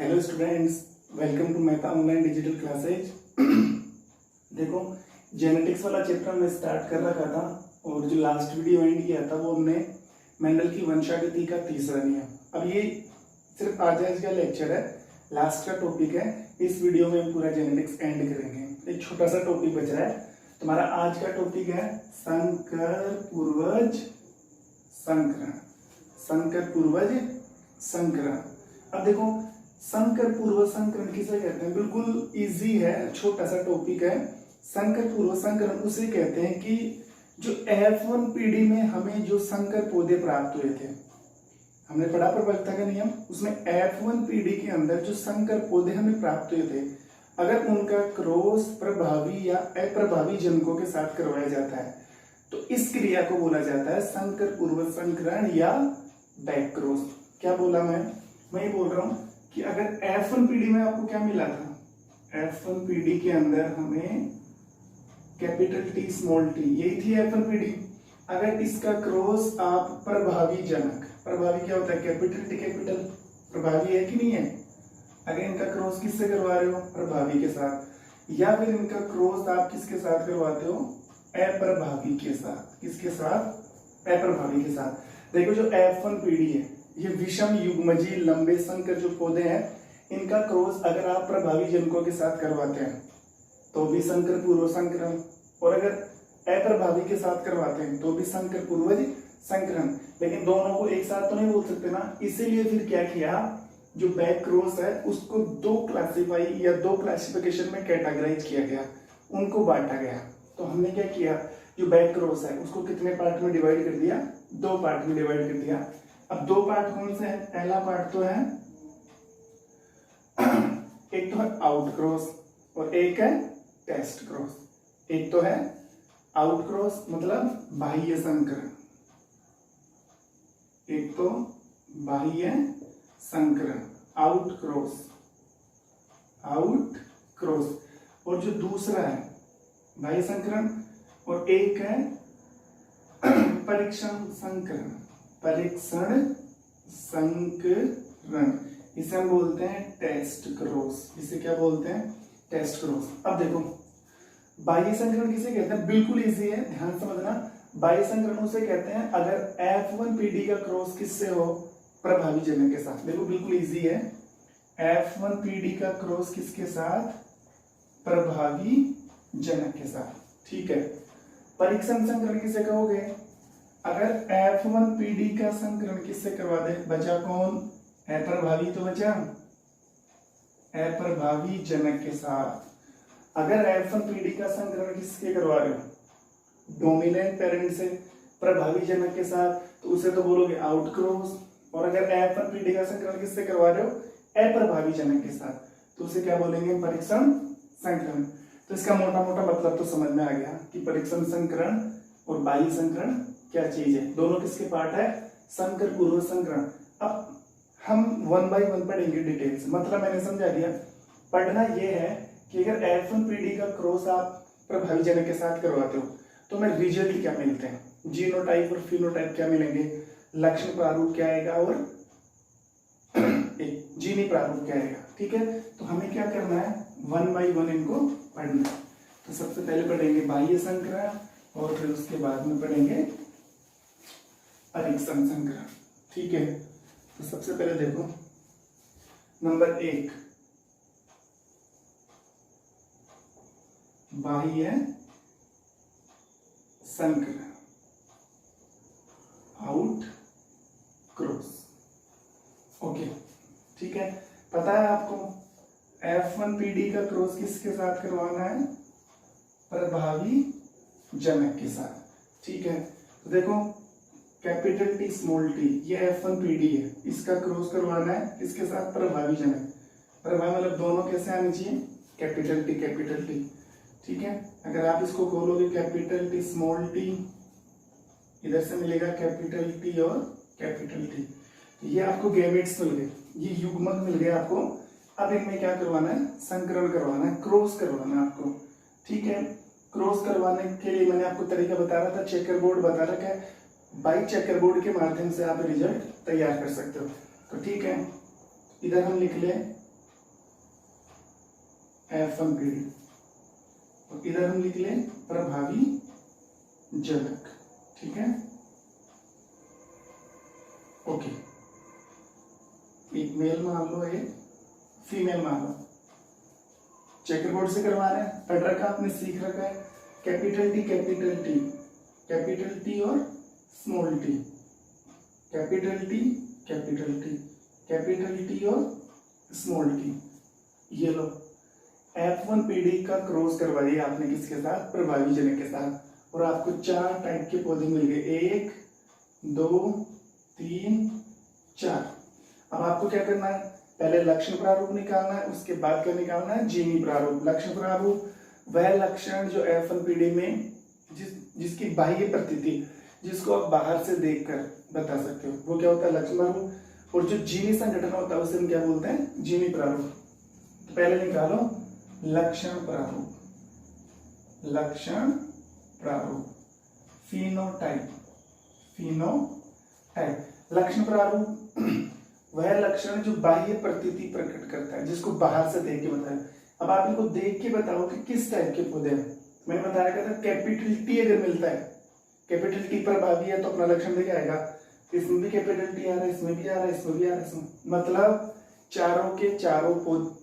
Hello students, welcome to Mehta online digital classes. देखो, genetics वाला chapter मैं स्टार्ट कर रखा था और जो लास्ट वीडियो एंड किया था वो हमने मेंडल की वंशागति का तीसरा नियम। अब ये सिर्फ आज का लेक्चर है, लास्ट का टॉपिक है। इस वीडियो में हम पूरा जेनेटिक्स एंड करेंगे। एक छोटा सा टॉपिक बच रहा है। तुम्हारा आज का टॉपिक है संकर पूर्वज संकरण। संकर पूर्वज संकरण। अब देखो, संकर पूर्व संकरण किसे कहते हैं? बिल्कुल इजी है, छोटा सा टॉपिक है। संकर पूर्व संकरण उसे कहते हैं कि जो F1 पीढ़ी में हमें जो संकर पौधे प्राप्त हुए थे, हमने पढ़ा प्रवक्ता का नियम, उसमें F1 पीढ़ी के अंदर जो संकर पौधे हमें प्राप्त हुए थे, अगर उनका क्रॉस प्रभावी या अप्रभावी जनकों के साथ करवाया जाता है तो इस क्रिया को बोला जाता है संकर पूर्व संकरण या बैक क्रॉस। क्या बोला मैं ये बोल रहा हूं कि अगर F1 पीढ़ी में आपको क्या मिला था, F1 पीढ़ी के अंदर हमें कैपिटल टी स्मॉल टी, यही थी F1 पीढ़ी। अगर इसका क्रॉस आप प्रभावी जनक, प्रभावी क्या होता है? कैपिटल टी कैपिटल, प्रभावी है कि नहीं है? अगर इनका क्रॉस किससे करवा रहे हो? प्रभावी के साथ। या फिर इनका क्रॉस आप किसके साथ करवाते हो? अप्रभावी के साथ। किसके साथ? अप्रभावी के साथ। देखो, जो F1 पीढ़ी है, ये विषम युग्मजीय लंबे संकर जो पौधे हैं, इनका क्रॉस अगर आप प्रभावी जनकों के साथ करवाते हैं तो भी संकर पूर्व संकरण, और अगर अप्रभावी के साथ करवाते हैं तो भी संकर पूर्वज संकरण। लेकिन दोनों को एक साथ तो नहीं बोल सकते ना, इसीलिए फिर क्या किया, जो बैक क्रॉस है उसको दो क्लासिफाई या दो क्लासिफिकेशन में कैटेगराइज किया गया, उनको बांटा गया। तो हमने क्या किया, जो बैक क्रॉस है उसको कितने पार्ट में डिवाइड कर दिया? दो पार्ट में डिवाइड कर दिया। अब दो पार्ट कौन से हैं? पहला पार्ट तो है एक तो है आउट क्रॉस और एक है टेस्ट क्रॉस। एक तो है आउट क्रॉस मतलब बाह्य संकरण, एक तो बाह्य संकरण आउट क्रॉस, आउट क्रॉस, और जो दूसरा है बाह्य संकरण, और एक है परीक्षण संकरण, परीक्षण संकरण, इसे हम बोलते हैं टेस्ट क्रॉस। इसे क्या बोलते हैं? Test cross. अब देखो, बाह्य संकरण किसे कहते हैं? बिल्कुल इजी है, ध्यान समझना। बाह्य संकरण उसे कहते हैं अगर F1 पीढ़ी का क्रॉस किससे हो? प्रभावी जनक के साथ। देखो, बिल्कुल इजी है। F1 पीढ़ी का क्रॉस किसके साथ? प्रभावी जनक के साथ। ठीक है। परीक्षण संकरण किसे कहोगे? अगर F1 पीढ़ी का संकरण किससे करवा दे? बचा कौन? अप्रभावी तो बचा, अप्रभावी जनक के साथ। अगर F1 पीढ़ी का संकरण किसके करवा रहे हो? डोमिनेंट पेरेंट से, प्रभावी जनक के साथ, तो उसे तो बोलोगे आउट क्रॉस। और अगर F1 पीढ़ी का संकरण किससे करवा रहे हो? अप्रभावी जनक के साथ, तो उसे क्या बोलेंगे? परीक्षण संकरण। तो इसका मोटा मोटा मतलब तो समझ में आ गया कि परीक्षण संकरण और बाह्य संकरण क्या चीज है, दोनों किसके पार्ट है? संकर पूर्व संकरण। अब हम वन बाय वन पढ़ेंगे डिटेल्स, मतलब मैंने समझा दिया। पढ़ना यह है कि अगर F1 पीढ़ी का क्रॉस आप प्रभावी जनक के साथ करवाते हो तो हमें रिजल्ट क्या मिलते हैं? जीनोटाइप और फिनोटाइप क्या मिलेंगे? लक्षण प्रारूप क्या आएगा और एक जीनी प्रारूप क्या आएगा? ठीक है। तो हमें क्या करना है? वन बाय वन इनको पढ़ना है। तो सबसे पहले पढ़ेंगे बाह्य संकरण और फिर उसके बाद में पढ़ेंगे परीक्षण संकरण। ठीक है। तो सबसे पहले देखो, नंबर 1 बाह्य संकरण, आउट क्रॉस। ओके, ठीक है। पता है आपको F1 पीढ़ी का क्रॉस किसके साथ करवाना है? प्रभावी जनक के साथ। ठीक है। तो देखो, कैपिटल टी स्मॉल टी, ये F1 पीढ़ी है, इसका क्रॉस करवाना है किसके साथ? प्रभावी जनक। प्रभावी मतलब दोनों कैसे आने चाहिए? Capital T capital T. ठीक है। अगर आप इसको खोलोगे कैपिटल टी स्मॉल टी, इधर से मिलेगा कैपिटल टी और कैपिटल टी, तो ये आपको गैमेट्स मिल गए, ये युग्मक मिल गए आपको। अब इनमें क्या करवाना है? संकरण करवाना है, क्रॉस करवाना है आपको। ठीक है। क्रॉस करवाने के लिए मैंने आपको तरीका बता रहा था, चेकर बोर्ड बता रखा है, बाई चेकर बोर्ड के माध्यम से आप रिजल्ट तैयार कर सकते हो। तो ठीक है, इधर हम लिख लें F1PD, और इधर हम लिख लें प्रभावी जनक। ठीक है, ओके। एक मेल मान लो, एक फीमेल मान लो। चेकर बोर्ड से करवा रहे हैं, पढ़ रखा आपने, सीख रखा है, capital T capital T, capital T और small T, capital T capital T, capital T और स्मॉल टी। ये लो F1PD का क्रॉस करवा दिया आपने किसके साथ, प्रभावी जनक के साथ, और आपको 4 टाइप के पौधे मिल गए, 1 2 3 4। अब आपको क्या करना है, पहले लक्षण प्रारूप निकालना है, उसके बाद क्या निकालना है, जीनी प्रारूप। लक्षण प्रारूप वह लक्षण जो F1PD में जिसकी बाह्य प्रतीति, जिसको आप बाहर से देखकर बता सकते हो, वो क्या होता है, लक्षण प्रारूप। और जो जीनी संगठन होता है उसे हम क्या बोलते हैं, जीनी प्रारूप। तो पहले निकालो लक्षण प्रारूप, लक्षण प्रारूप, फिनोटाइप, फिनोटाइप। लक्षण प्रारूप वह लक्षण जो बाह्य प्रतीति प्रकट करता है, जिसको बाहर से देख के बताए। अब आप इनको देख के बताओ कि किस टाइप के पौधे हैं। मैंने बताया था कैपिटल टी अगर मिलता है, कैपिटल टी प्रभावी है तो अपना लक्षण देके आएगा, इसमें भी कैपिटल टी आ रहा है, इसमें भी आ रहा है, इसमें भी आ रहा है, इसमें, मतलब चारों के चारों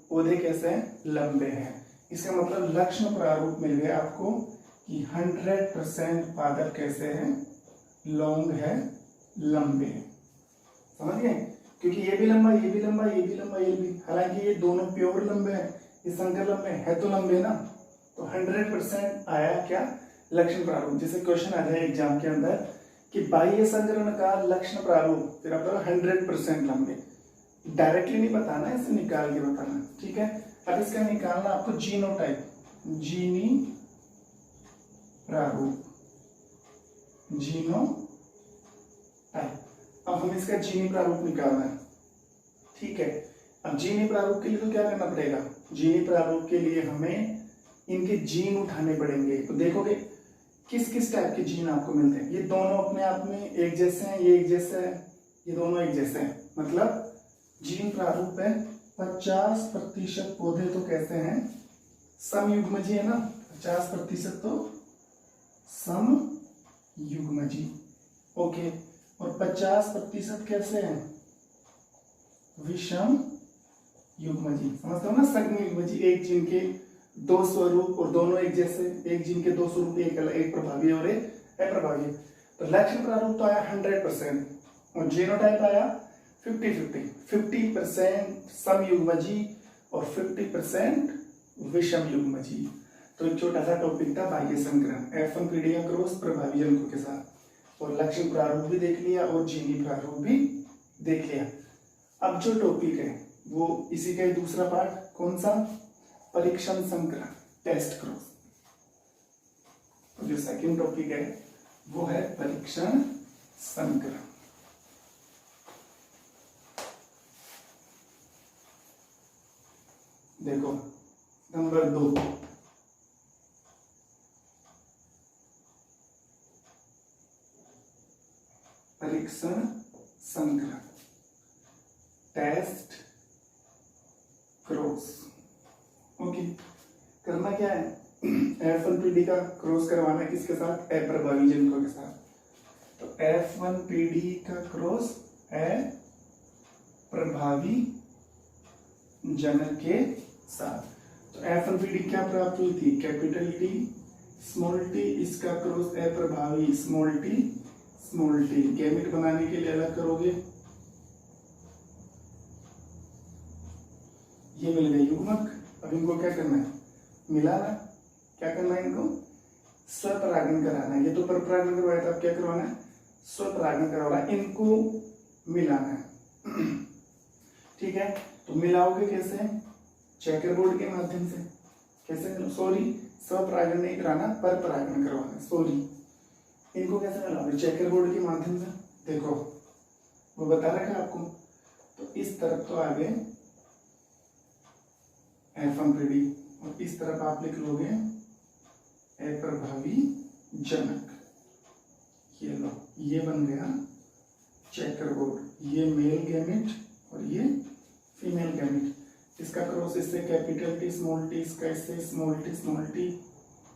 पौधे कैसे हैं, लंबे हैं। इसका मतलब लक्षण प्रारूप मिल गया आपको कि 100% पादप कैसे हैं, लॉन्ग है, लंबे हैं। समझ गए, क्योंकि ये भी लंबा, ये भी लंबा, ये भी लंबा, ये भी, हालांकि ये दोनों प्योर लंबे हैं, ये संकर लंबे है तो लंबे ना। तो 100% आया क्या, लक्षण प्रारूप। जैसे क्वेश्चन आ जाए एग्जाम के अंदर कि बाह्य संकरण का लक्षण प्रारूप, फिर आप 100% लंबे। डायरेक्टली नहीं बताना, इसे निकाल के बताना। ठीक है, अब इसका निकालना आपको जीनोटाइप, जीनी प्रारूप, जीनोटाइप। अब हमें इसका जीनी प्रारूप निकालना है। ठीक है, अब जीनी प्रारूप के लिए तो क्या करना पड़ेगा, जीनी प्रारूप के लिए हमें इनके जीन उठाने पड़ेंगे। तो देखोगे किस किस टाइप के जीन आपको मिलते हैं। ये दोनों अपने आप में एक जैसे हैं, ये एक जैसे है, ये दोनों एक जैसे हैं, मतलब जीन प्रारूप है 50% पौधे तो कैसे हैं, समयुग्मजी है ना, 50% तो समयुग्मजी। ओके, और 50% कैसे हैं, विषम युग्मजी। समझते हो ना, सग्म युग्मजी, एक जीन के 2 स्वरूप और दोनों एक जैसे, एक जीन के 2 स्वरूप, एक प्रभावी और एक अप्रभावी। तो लक्षण प्रारूप तो आया 100% और जीनोटाइप आया 50% समयुग्मजी और 50% विषम युग्मजी। तो एक छोटा सा टॉपिक था बाह्य संकरण, F1PD का क्रॉस प्रभावी जनकों के साथ, और लक्षण प्रारूप भी देख लिया और जीनी प्रारूप भी देख लिया। अब जो टॉपिक है वो इसी का ही दूसरा पार्ट, कौन सा, परीक्षण संकरण, टेस्ट क्रॉस। तो जो सेकंड टॉपिक है वो है परीक्षण संकरण। देखो नंबर 2, परीक्षण संकरण, टेस्ट क्रॉस। ओके, करना क्या है, F1PD का क्रॉस करवाना है किसके साथ, अप्रभावी जनकों के साथ। तो F1PD का क्रॉस अप्रभावी जनक के साथ। तो F1PD क्या प्राप्त हुई थी, कैपिटल टी स्मॉल टी, इसका क्रॉस अप्रभावी small T small T. Gamete बनाने के लिए अलग करोगे, ये मिल गए युग्मक। अब इनको क्या करना है, मिलाना। क्या करना है, इनको स्वपरागण कराना है। ये तो परपरागण करवाया था, अब क्या करवाना है, स्वपरागण करवाना है, इनको मिलाना है। ठीक है, तो मिलाओगे कैसे, चेकर बोर्ड के माध्यम से। कैसे, सॉरी स्वपरागण नहीं कराना, परपरागण करवाना, सॉरी। इनको कैसे मिलाओगे, चेकर बोर्ड के माध्यम से। देखो वो बता रखा है आपको। तो इस तरफ तो आगे F1PD और इस तरफ आप लिख लोगे अप्रभावी जनक। ये लो, ये बन गया चेकर बोर्ड, ये मेल गैमेट और ये फीमेल गैमेट। इसका क्रॉस इससे कैपिटल टी स्मॉल टी, इसका इससे स्मॉल टी,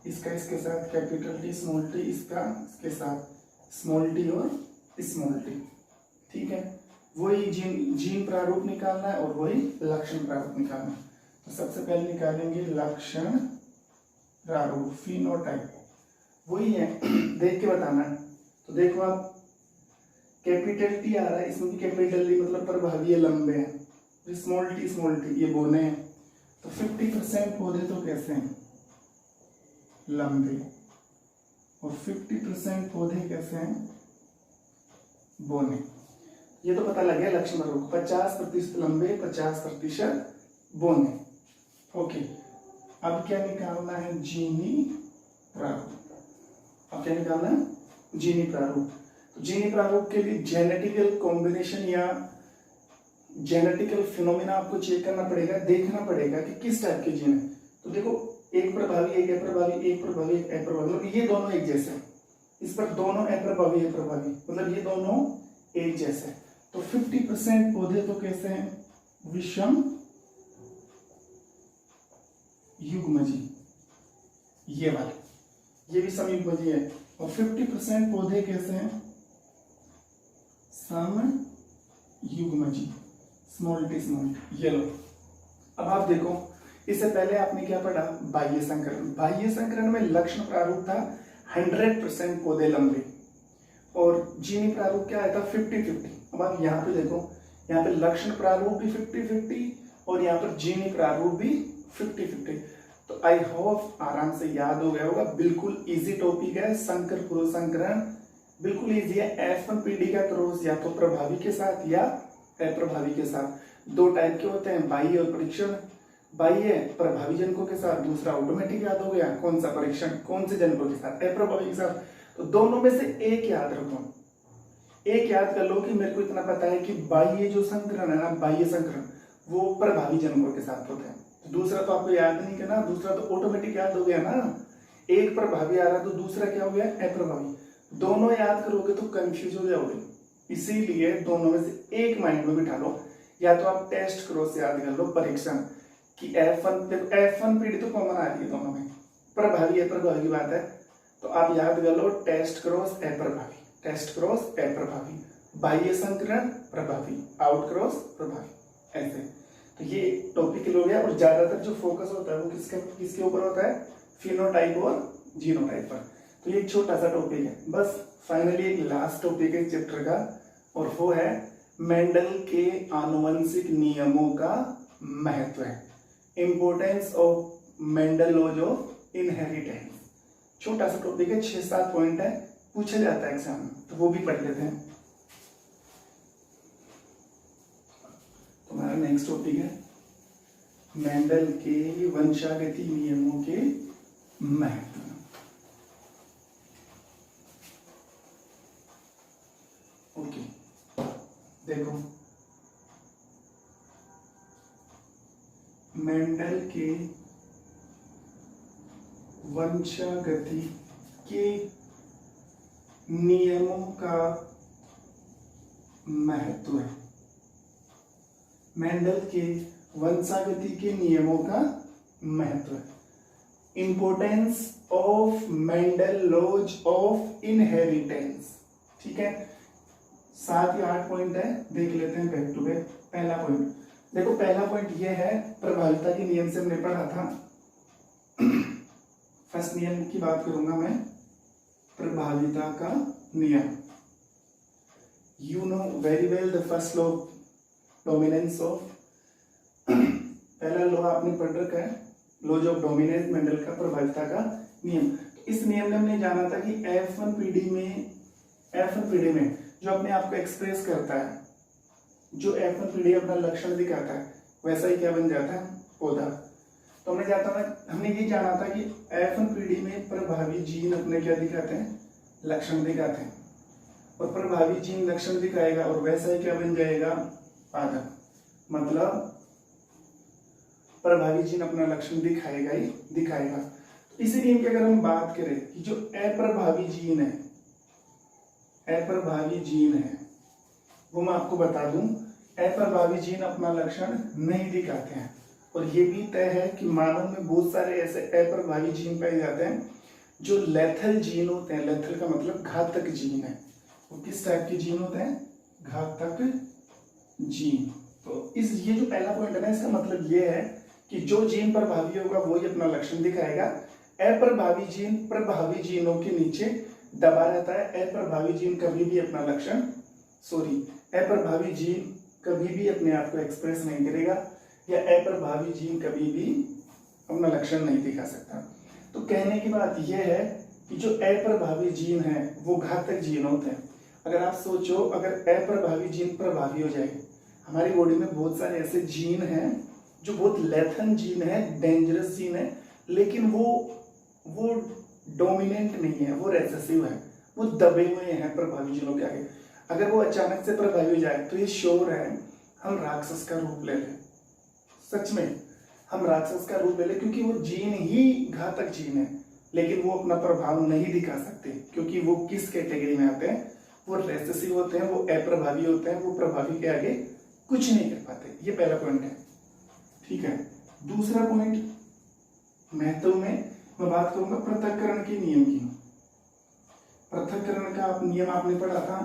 इसका इसके साथ कैपिटल टी स्मॉल टी, इसका इसके साथ स्मॉल टी और स्मॉल टी। ठीक है, वही जीन प्रारूप निकालना है और वही लक्षण प्रारूप निकालना है। तो सबसे पहले निकालेंगे लक्षण प्रारूप, फिनोटाइप, वही है, देख के बताना है। तो देखो आप, कैपिटल टी आ रहा है, इसमें भी कैपिटल टी मतलब प्रभावी लंबे हैं, स्मॉल टी ये बोने हैं। तो 50% पौधे तो कैसे हैं, लंबे, और 50% पौधे कैसे हैं, बोने। ये तो पता लग गया लक्षण प्रारूप, 50% लंबे 50% बोने। ओके, अब क्या निकालना है, जीनी प्रारूप। अब क्या निकालना है, जीनी प्रारूप। तो जीनी प्रारूप के लिए जेनेटिकल कॉम्बिनेशन या जेनेटिकल फिनोमिना आपको चेक करना पड़ेगा, देखना पड़ेगा कि किस टाइप के जीन है। तो देखो, एक प्रभावी, एक अप्रभावी, एक प्रभावी, एक अप्रभावी, मतलब ये दोनों एक जैसे हैं। इस पर दोनों अप्रभावी अप्रभावी, मतलब ये दोनों एक जैसे हैं। तो 50% पौधे तो कैसे हैं, विषम युग्मजी, ये वाले, ये भी सम युग्मजी है। और 50% पौधे कैसे हैं, सम युग्मजी, स्मॉल टी, ये लो। अब आप देखो, इससे पहले आपने क्या पढ़ा, बाह्य संकरण। बाह्य संकरण में लक्षण प्रारूप था 100% पौधे लंबे, और जीनी प्रारूप क्या आया था, 50-50। अब आप यहाँ पे देखो, यहाँ पे लक्षण प्रारूप भी 50-50 और यहाँ पर जीनी प्रारूप भी 50-50। तो आई होप आराम से याद हो गया होगा, बिल्कुल इजी टॉपिक है। संकर पुरुष संकरण बिल्कुल इजी है। F1PD का क्रॉस या तो प्रभावी के साथ या अप्रभावी के साथ, दो टाइप के होते हैं, बाह्य और परीक्षण। बाह्य प्रभावी जनकों के साथ, दूसरा ऑटोमेटिक याद हो गया, कौन सा परीक्षण, कौन से जनकों के साथ, अप्रभावी के साथ। तो दोनों में से एक याद रखो, एक याद कर लो कि मेरे को इतना पता है कि बाह्य जो संकरण है ना, बाह्य संकरण वो प्रभावी जनकों के साथ होते हैं। तो दूसरा तो आपको याद नहीं करना, दूसरा तो ऑटोमेटिक याद हो गया ना। एक प्रभावी आ रहा तो दूसरा क्या हो गया, अप्रभावी। दोनों याद करोगे तो कंफ्यूज हो जाओगे, इसीलिए दोनों में से एक माइंड में बिठा लो। या तो आप टेस्ट क्रॉस याद कर लो, परीक्षण कि F1PD तो कॉमन आ रही है दोनों में, प्रभावी अप्रभावी की बात है। तो आप याद कर लो, टेस्ट क्रॉस अप्रभावी, टेस्ट क्रॉस अप्रभावी, बाह्य संकरण प्रभावी, आउट क्रॉस प्रभावी, ऐसे। तो ये टॉपिक हो गया। और ज्यादातर जो फोकस होता है वो किसके ऊपर होता है, फिनोटाइप और जीनोटाइप पर। तो ये एक छोटा सा टॉपिक है। बस फाइनली एक लास्ट टॉपिक है चैप्टर का, और वो है मेंडल के आनुवंशिक नियमों का महत्व है, importance of Mendel laws of inheritance. छोटा सा टॉपिक है, 6-7 पॉइंट है, पूछा जाता है एग्जाम में, तो वो भी पढ़ लेते हैं। तो हमारा नेक्स्ट टॉपिक है मेंडल के वंशागति नियमों के महत्व। ओके, देखो, मेंडल के वंशागति के नियमों का महत्व है। मेंडल के वंशागति के नियमों का महत्व है, importance of Mendel laws of inheritance. ठीक है, 7 या 8 पॉइंट है, देख लेते हैं बैक टू बैक। पहला पॉइंट देखो, पहला पॉइंट ये है, प्रभाविता के नियम से हमने पढ़ा था। फर्स्ट नियम की बात करूंगा मैं, प्रभाविता का नियम। You know very well the first law dominance of, पहला लॉ आपने पढ़ रखा है, लॉज ऑफ डोमिनेंस, मेंडल का प्रभाविता का नियम। तो इस नियम में हमने जाना था कि F1PD में जो अपने आप को एक्सप्रेस करता है, जो F1PD अपना लक्षण दिखाता है, वैसा ही क्या बन जाता है, पौधा। तो हमने ये जाना था कि F1PD में प्रभावी जीन अपने क्या दिखाते हैं, लक्षण दिखाते हैं, और प्रभावी जीन लक्षण दिखाएगा और वैसा ही क्या बन जाएगा, पादप। मतलब प्रभावी जीन अपना लक्षण दिखाएगा ही दिखाएगा। तो इसी नियम की अगर हम बात करें कि जो अप्रभावी जीन है, वो मैं आपको बता दूं, अप्रभावी जीन अपना लक्षण नहीं दिखाते हैं, और ये भी तय है कि मानव में बहुत सारे ऐसे अप्रभावी जीन पाए जाते हैं जो लेथल जीन होते हैं। लेथल का मतलब घातक जीन है। वो किस टाइप के जीन होते हैं? घातक जीन। तो ये जो पहला पॉइंट है ना, इसका मतलब ये है कि जो जीन प्रभावी होगा वो ही अपना लक्षण दिखाएगा। अप्रभावी जीन प्रभावी जीनों के नीचे दबा रहता है। अप्रभावी जीन कभी भी अपना लक्षण अप्रभावी जीन कभी भी अपने आप को एक्सप्रेस नहीं करेगा, या अप्रभावी जीन कभी भी अपना लक्षण नहीं दिखा सकता। तो कहने की बात यह है कि जो अप्रभावी जीन है वो घातक जीन होते हैं। अगर आप सोचो, अगर अप्रभावी जीन प्रभावी हो जाए, हमारी बॉडी में बहुत सारे ऐसे जीन हैं जो बहुत लेथन जीन है, डेंजरस जीन है, लेकिन वो डोमिनेंट नहीं है, वो रेसेसिव है, वो दबे हुए हैं प्रभावी जीनों के आगे। अगर वो अचानक से प्रभावी हो जाए तो ये श्योर है हम राक्षस का रूप ले लें। सच में हम राक्षस का रूप ले लें, क्योंकि वो जीन ही घातक जीन है, लेकिन वो अपना प्रभाव नहीं दिखा सकते क्योंकि वो किस कैटेगरी में आते हैं? वो रेसेसिव होते हैं, वो अप्रभावी होते हैं, वो प्रभावी के आगे कुछ नहीं कर पाते। ये पहला पॉइंट है, ठीक है। दूसरा पॉइंट महत्व में मैं बात करूंगा पृथक्करण के नियम की। पृथक्करण का नियम आपने पढ़ा था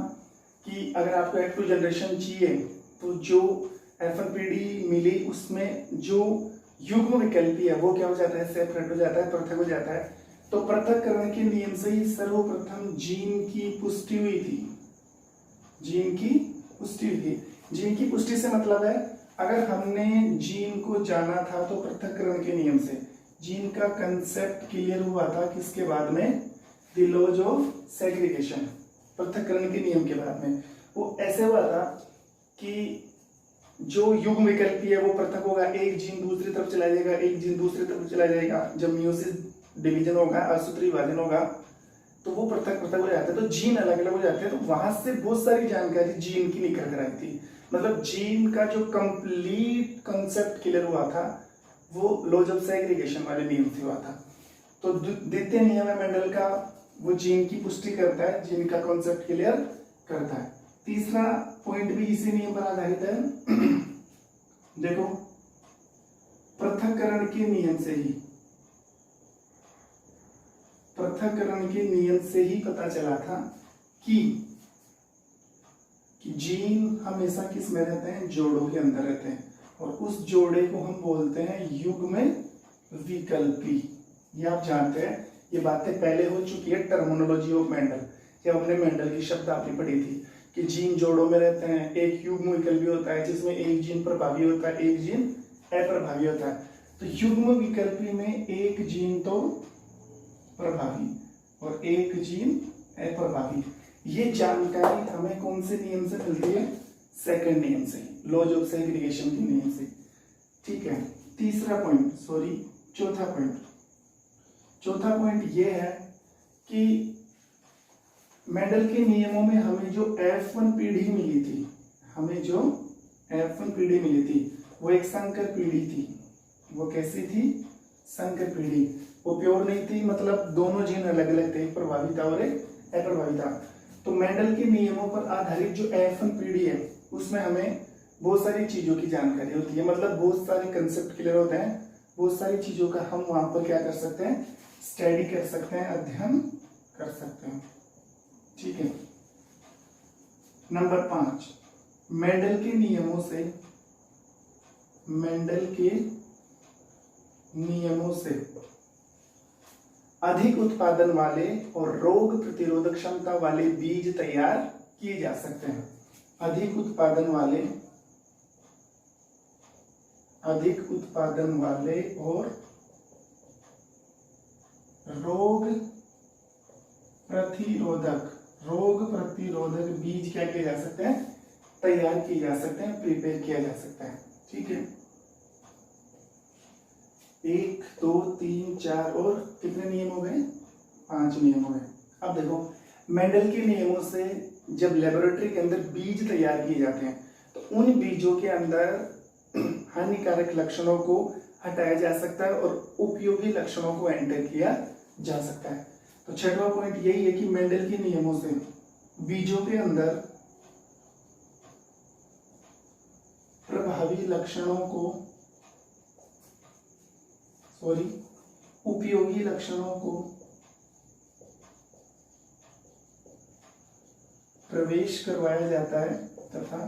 कि अगर आपको F2 जनरेशन चाहिए तो जो F1PD मिली उसमें जो युग्म विकल्पी है वो क्या हो जाता है? सेपरेट हो जाता है, पृथक हो जाता है। तो पृथक्करण के नियम से ही सर्वप्रथम जीन की पुष्टि हुई थी। जीन की पुष्टि हुई थी। जीन की पुष्टि से मतलब है अगर हमने जीन को जाना था तो पृथक्करण के नियम से जीन का कंसेप्ट क्लियर हुआ था। किसके बाद में? द लॉज ऑफ सेग्रीगेशन, पृथक्करण के नियम के बाद में। वो ऐसे हुआ था कि जो युग्म विकल्पी है वो पृथक होगा, एक जीन दूसरी तरफ चला जाएगा, एक जीन दूसरी तरफ चला जाएगा। जब मियोसिस डिवीजन होगा, असूत्री विभाजन होगा, तो वो पृथक हो जाते हैं, तो जीन अलग अलग हो जाते हैं। तो वहां से बहुत सारी जानकारी जीन की निकल कर आई थी। मतलब जीन का जो कंप्लीट कंसेप्ट क्लियर हुआ था वो लॉज ऑफ सेग्रीगेशन वाले नियम से हुआ था। तो द्वितीय नियम है मेंडल का, वो जीन की पुष्टि करता है, जीन का कॉन्सेप्ट क्लियर करता है। तीसरा पॉइंट भी इसी नियम पर आधारित है। देखो, पृथक्करण के नियम से ही पता चला था कि जीन हमेशा किस में रहते हैं? जोड़ों के अंदर रहते हैं, और उस जोड़े को हम बोलते हैं युग्म विकल्पी। ये आप जानते हैं, ये बातें पहले हो चुकी है टर्मिनोलॉजी ऑफ मेंडल, जब हमने मेंडल की शब्दावली पढ़ी थी कि जीन जोड़ों में रहते हैं। एक युग्म विकल्पी होता है जिसमें एक जीन प्रभावी होता है, एक जीन अप्रभावी होता है। तो युग्म विकल्पी में एक जीन तो प्रभावी और एक जीन अप्रभावी। ये जानकारी हमें कौन से नियम से मिलती है? सेकंड नियम से, लॉज ऑफ सेग्रीगेशन के नियम से, ठीक है। चौथा पॉइंट ये है कि मेंडल के नियमों में हमें जो F1 पीढ़ी मिली थी, वो एक संकर पीढ़ी थी। वो कैसी थी? संकर पीढ़ी। वो प्योर नहीं थी, मतलब दोनों जीन अलग अलग थे, प्रभाविता और अप्रभाविता। तो मेंडल के नियमों पर आधारित जो F1 पीढ़ी है उसमें हमें बहुत सारी चीजों की जानकारी होती है, मतलब बहुत सारे कंसेप्ट क्लियर होते हैं, बहुत सारी चीजों का हम वहां पर क्या कर सकते हैं? स्टडी कर सकते हैं, अध्ययन कर सकते हैं, ठीक है। नंबर 5, मेंडल के नियमों से अधिक उत्पादन वाले और रोग प्रतिरोधक क्षमता वाले बीज तैयार किए जा सकते हैं। अधिक उत्पादन वाले और रोग प्रतिरोधक बीज क्या किए जा सकते हैं? तैयार किए जा सकते हैं, प्रिपेयर किया जा सकता है, ठीक है। 1 2 3 4 और कितने नियम हो गए? 5 नियम हो गए। अब देखो, मेंडल के नियमों से जब लेबोरेटरी के अंदर बीज तैयार किए जाते हैं तो उन बीजों के अंदर हानिकारक लक्षणों को हटाया जा सकता है और उपयोगी लक्षणों को एंटर किया जा सकता है। तो 6वां पॉइंट यही है कि मेंडल के नियमों से बीजों के अंदर प्रभावी लक्षणों को उपयोगी लक्षणों को प्रवेश करवाया जाता है तथा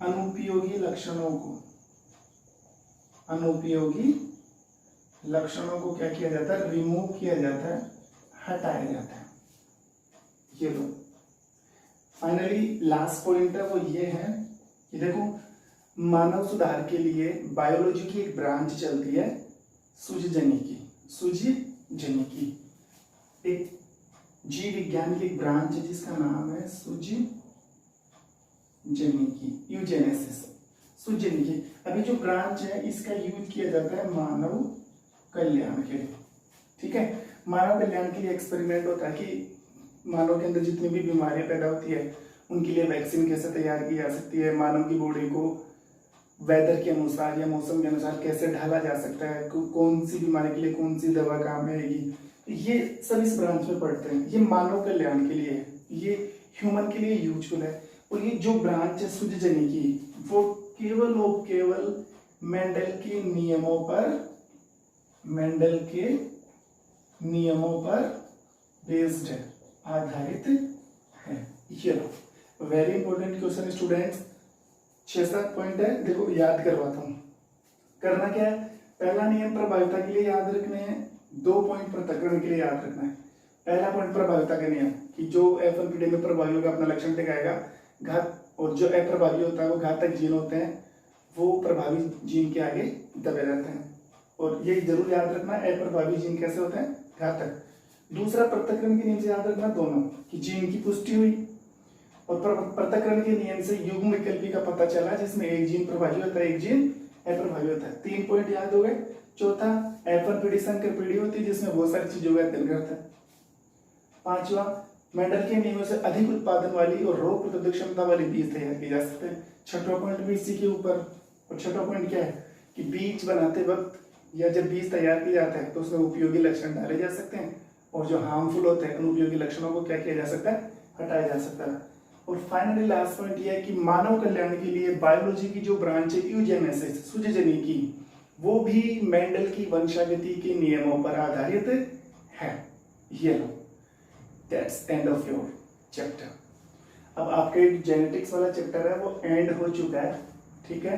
अनुपयोगी लक्षणों को क्या किया जाता है, रिमूव किया जाता है, हटाया जाता है। ये लो फाइनली लास्ट पॉइंट है वो ये है कि देखो मानव सुधार के लिए बायोलॉजी की एक ब्रांच चलती है सूझजनिकी। एक जीव विज्ञान की एक ब्रांच है जिसका नाम है सूझजनिकी। अभी जो ब्रांच है इसका यूज किया जाता है मानव कल्याण के लिए। ठीक है, मानव कल्याण के लिए एक्सपेरिमेंट होता है कि मानव के अंदर जितनी भी बीमारियां पैदा होती है उनके लिए वैक्सीन कैसे तैयार की जा सकती है, मानव की बॉडी को वेदर के अनुसार या मौसम के अनुसार कैसे ढाला जा सकता है, कौन सी बीमारी के लिए कौन सी दवा काम आएगी, ये सब इस ब्रांच में पढ़ते हैं। ये मानव कल्याण के लिए है, ये ह्यूमन के लिए यूजफुल है। और ये जो ब्रांच है सूझजनिकी वो केवल और केवल मेंडल के नियमों पर बेस्ड है, आधारित है। ये very important question students, 6-7 point है, देखो याद करवाता हूँ। करना क्या है, पहला नियम प्रभाविता के लिए याद रखने हैं, 2 पॉइंट पृथक्करण के लिए याद रखना है। पहला पॉइंट प्रभाविता के नियम कि जो F1 पीढ़ी में प्रभावी होगा अपना लक्षण दिखाएगा घात, और जो अप्रभावी होता है वो घातक जीन होते हैं, वो प्रभावी जीन के आगे दबे रहते हैं। और ये जरूर याद रखना, अप्रभावी जीन कैसे होते हैं, घातक। दूसरा पृथक्करण के नियम से याद रखना दोनों कि जीन की पुष्टि हुई और पृथक्करण के नियम से युग्म विकल्पी का पता चला जिसमें एक जीन प्रभावी होता है एक जीन अप्रभावी होता है। 3 पॉइंट याद हो गए। चौथा F1 पीढ़ी संकर पीढ़ी होती है जिसमें बहुत सारी चीजों का अध्ययन करता है। 5वां मेंडल के नियमों से अधिक उत्पादन वाली और रोग प्रतिरोधक क्षमता वाली बीज तैयार की जा सकते हैं। 6वां पॉइंट भी इसी के ऊपर। और 6वां पॉइंट क्या है कि बीज बनाते वक्त या जब बीज तैयार किया जाता है तो उसमें उपयोगी लक्षण डाले जा सकते हैं, और जो हार्मफुल होते हैं अनुपयोगी लक्षणों को क्या किया जा सकता है, हटाया जा सकता है। और फाइनली लास्ट पॉइंट ये है कि मानव कल्याण के लिए बायोलॉजी की जो ब्रांच है यूजेनेसिस सूझजनिकी वो भी मेंडल की वंशागति के नियमों पर आधारित है। ये लो, that's end of your chapter. अब आपके जेनेटिक्स वाला चैप्टर है वो एंड हो चुका है। ठीक है,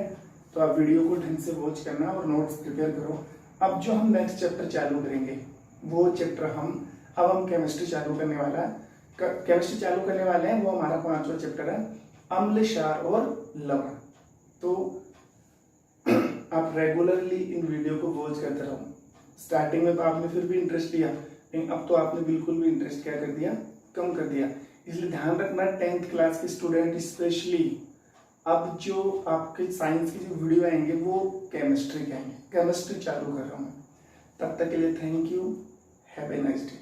तो आप वीडियो को ढंग से वॉच करना और नोट्स प्रिपेयर करो। अब जो हम नेक्स्ट चैप्टर चालू करेंगे वो चैप्टर हम केमिस्ट्री चालू करने वाले हैं। वो हमारा 5वां चैप्टर है अम्ल, क्षार और लवण। तो आप रेगुलरली इन वीडियो को वॉच करते रहो। स्टार्टिंग में तो आपने फिर भी इंटरेस्ट लिया, लेकिन अब तो आपने बिल्कुल भी इंटरेस्ट क्या कर दिया, कम कर दिया। इसलिए ध्यान रखना 10th क्लास के स्टूडेंट स्पेशली, अब जो आपके साइंस की जो वीडियो आएंगे वो केमिस्ट्री के आएंगे। केमिस्ट्री चालू कर रहा हूँ। तब तक के लिए thank you, have a nice day.